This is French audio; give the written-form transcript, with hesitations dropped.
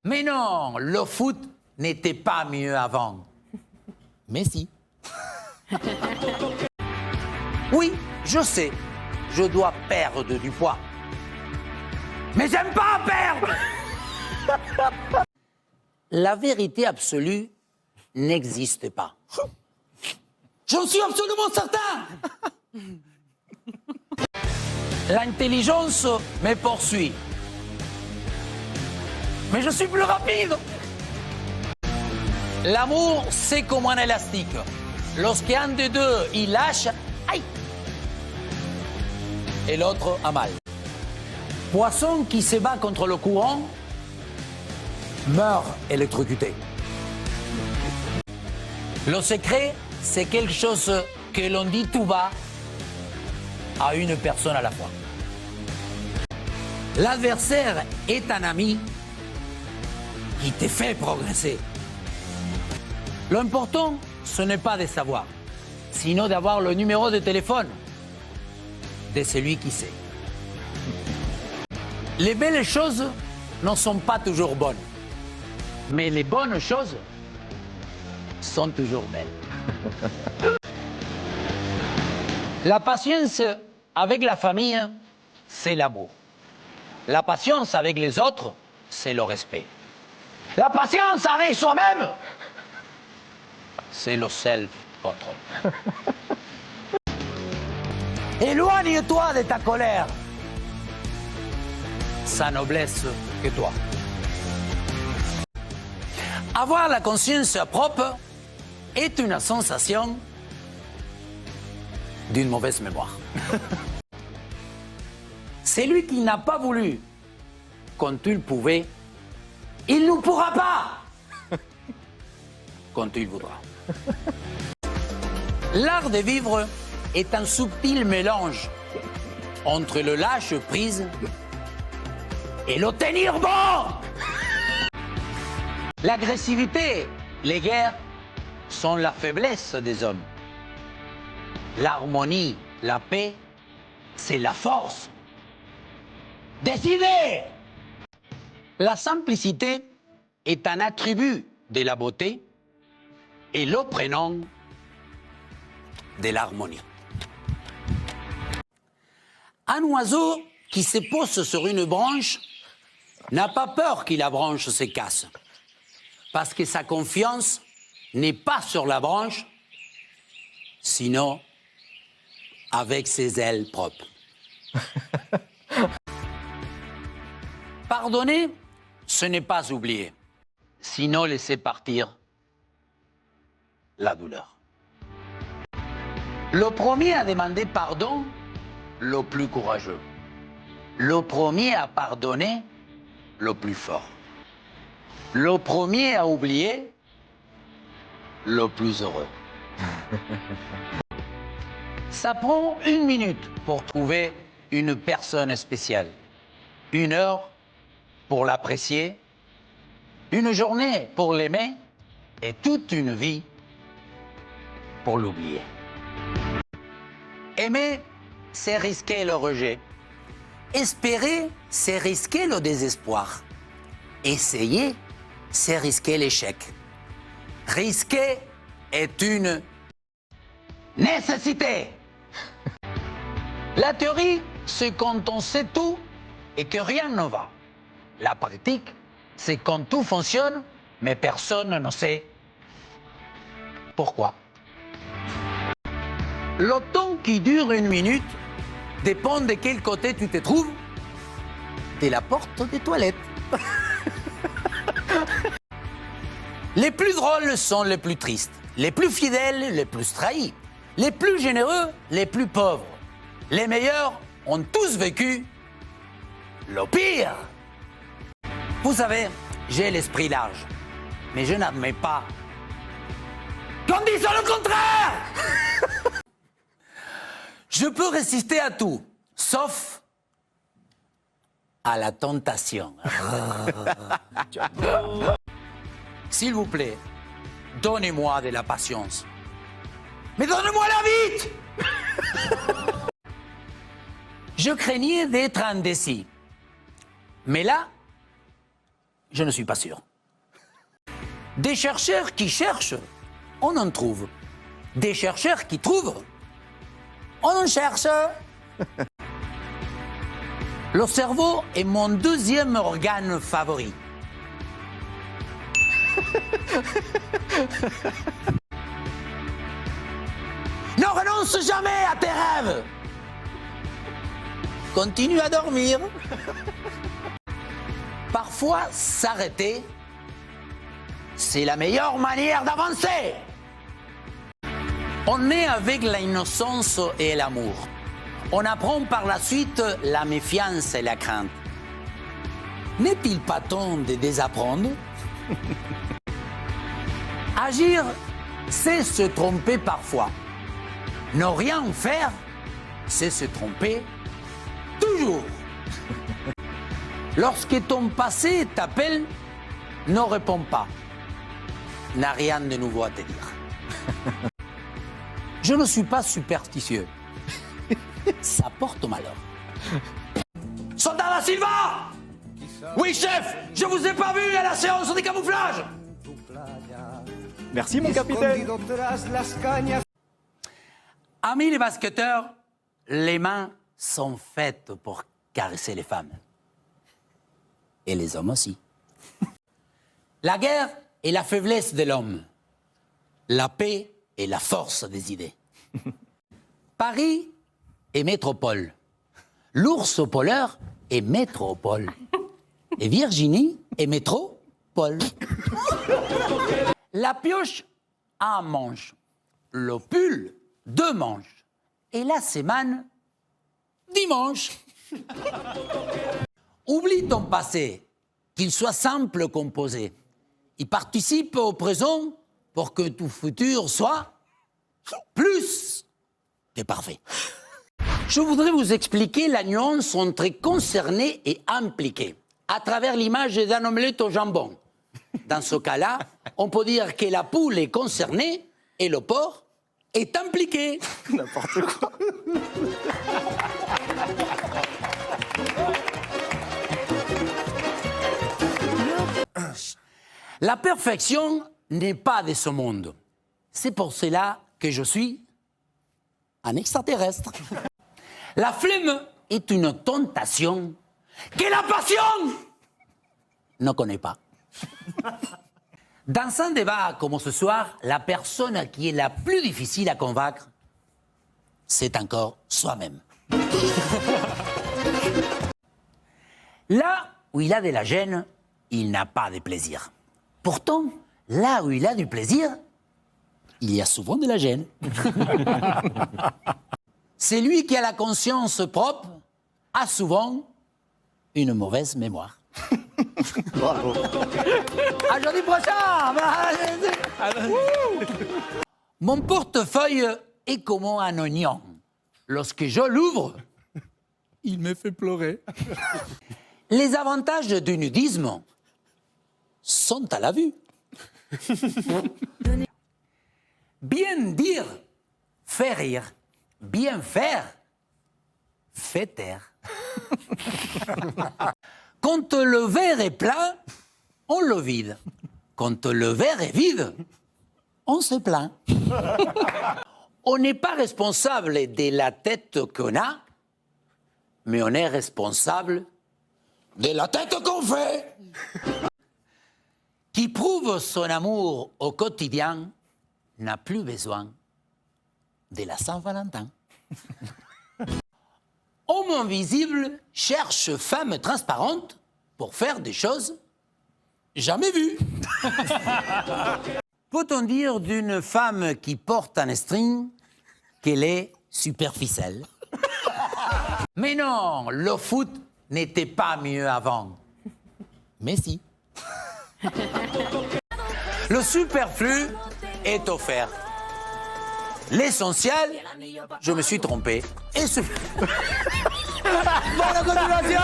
Mais non, le foot n'était pas mieux avant. Mais si. Oui, je sais, je dois perdre du poids. Mais j'aime pas perdre. La vérité absolue n'existe pas. J'en suis absolument certain. L'intelligence me poursuit. Mais je suis plus rapide. L'amour, c'est comme un élastique. Lorsqu'un des deux, il lâche, aïe, et l'autre a mal. Poisson qui se bat contre le courant meurt électrocuté. Le secret, c'est quelque chose que l'on dit tout bas à une personne à la fois. L'adversaire est un ami qui te fait progresser. L'important, ce n'est pas de savoir, sinon d'avoir le numéro de téléphone de celui qui sait. Les belles choses ne sont pas toujours bonnes, mais les bonnes choses sont toujours belles. La patience avec la famille, c'est l'amour. La patience avec les autres, c'est le respect. La patience avec soi-même, c'est le self-control. Éloigne-toi de ta colère. Ça ne blesse que toi. Avoir la conscience propre est une sensation d'une mauvaise mémoire. Celui qui n'a pas voulu quand tu le pouvais, il ne pourra pas quand tu le voudras. L'art de vivre est un subtil mélange entre le lâche-prise et le tenir bon. L'agressivité, les guerres sont la faiblesse des hommes. L'harmonie, la paix, c'est la force. Décidez! La simplicité est un attribut de la beauté et le prénom de l'harmonie. Un oiseau qui se pose sur une branche n'a pas peur que la branche se casse, parce que sa confiance n'est pas sur la branche, sinon avec ses ailes propres. Pardonner, ce n'est pas oublier, sinon laisser partir la douleur. Le premier à demander pardon, le plus courageux. Le premier à pardonner, le plus fort. Le premier à oublier, le plus heureux. Ça prend 1 minute pour trouver une personne spéciale. 1 heure pour l'apprécier, 1 journée pour l'aimer et toute une vie pour l'oublier. Aimer, c'est risquer le rejet. Espérer, c'est risquer le désespoir. Essayer, c'est risquer l'échec. Risquer est une nécessité. La théorie, c'est quand on sait tout et que rien ne va. La pratique, c'est quand tout fonctionne, mais personne ne sait pourquoi. Le temps qui dure 1 minute dépend de quel côté tu te trouves de la porte des toilettes. Les plus drôles sont les plus tristes, les plus fidèles, les plus trahis, les plus généreux, les plus pauvres. Les meilleurs ont tous vécu le pire. Vous savez, j'ai l'esprit large, mais je n'admets pas qu'on dise le contraire. Je peux résister à tout, sauf à la tentation. S'il vous plaît, donnez-moi de la patience. Mais donnez-moi-la vite. Je craignais d'être indécis. Mais là, je ne suis pas sûr. Des chercheurs qui cherchent, on en trouve. Des chercheurs qui trouvent, on en cherche. Le cerveau est mon deuxième organe favori. Ne renonce jamais à tes rêves. Continue à dormir. Parfois, s'arrêter, c'est la meilleure manière d'avancer. On naît avec l'innocence et l'amour. On apprend par la suite la méfiance et la crainte. N'est-il pas temps de désapprendre? Agir, c'est se tromper parfois. Ne rien faire, c'est se tromper toujours. Lorsque ton passé t'appelle, ne réponds pas. N'a rien de nouveau à te dire. Je ne suis pas superstitieux. Ça porte malheur. Soldat da Silva! Oui, chef! Je vous ai pas vu à la séance de camouflage! Merci, mon capitaine. Amis les basketteurs, les mains sont faites pour caresser les femmes. Et les hommes aussi. La guerre est la faiblesse de l'homme. La paix est la force des idées. Paris est métropole. L'ours polaire est métropole. Et Virginie est métropole. La pioche a un manche. Le pull, 2 manches. Et la semaine, 10 manches. Oublie ton passé, qu'il soit simple composé. Il participe au présent pour que ton futur soit plus que parfait. Je voudrais vous expliquer la nuance entre concerné et impliqué à travers l'image d'un omelette au jambon. Dans ce cas-là, on peut dire que la poule est concernée et le porc est impliqué. N'importe quoi. La perfection n'est pas de ce monde. C'est pour cela que je suis un extraterrestre. La flemme est une tentation que la passion ne connaît pas. Dans un débat comme ce soir, la personne qui est la plus difficile à convaincre, c'est encore soi-même. Là où il a de la gêne, il n'a pas de plaisir. Pourtant, là où il a du plaisir, il y a souvent de la gêne. C'est lui qui a la conscience propre, a souvent une mauvaise mémoire. Bravo. À jeudi prochain! Mon portefeuille est comme un oignon. Lorsque je l'ouvre, il me fait pleurer. Les avantages du nudisme sont à la vue. Bien dire fait rire. Bien faire fait taire. Quand le verre est plein, on le vide. Quand le verre est vide, on se plaint. On n'est pas responsable de la tête qu'on a, mais on est responsable de la tête qu'on fait. Qui prouve son amour au quotidien n'a plus besoin de la Saint-Valentin. Homme invisible cherche femme transparente pour faire des choses jamais vues. Peut-on dire d'une femme qui porte un string qu'elle est superficielle? Mais non, le foot n'était pas mieux avant. Mais si. Le superflu est offert. L'essentiel, je me suis trompé. Et Bonne continuation.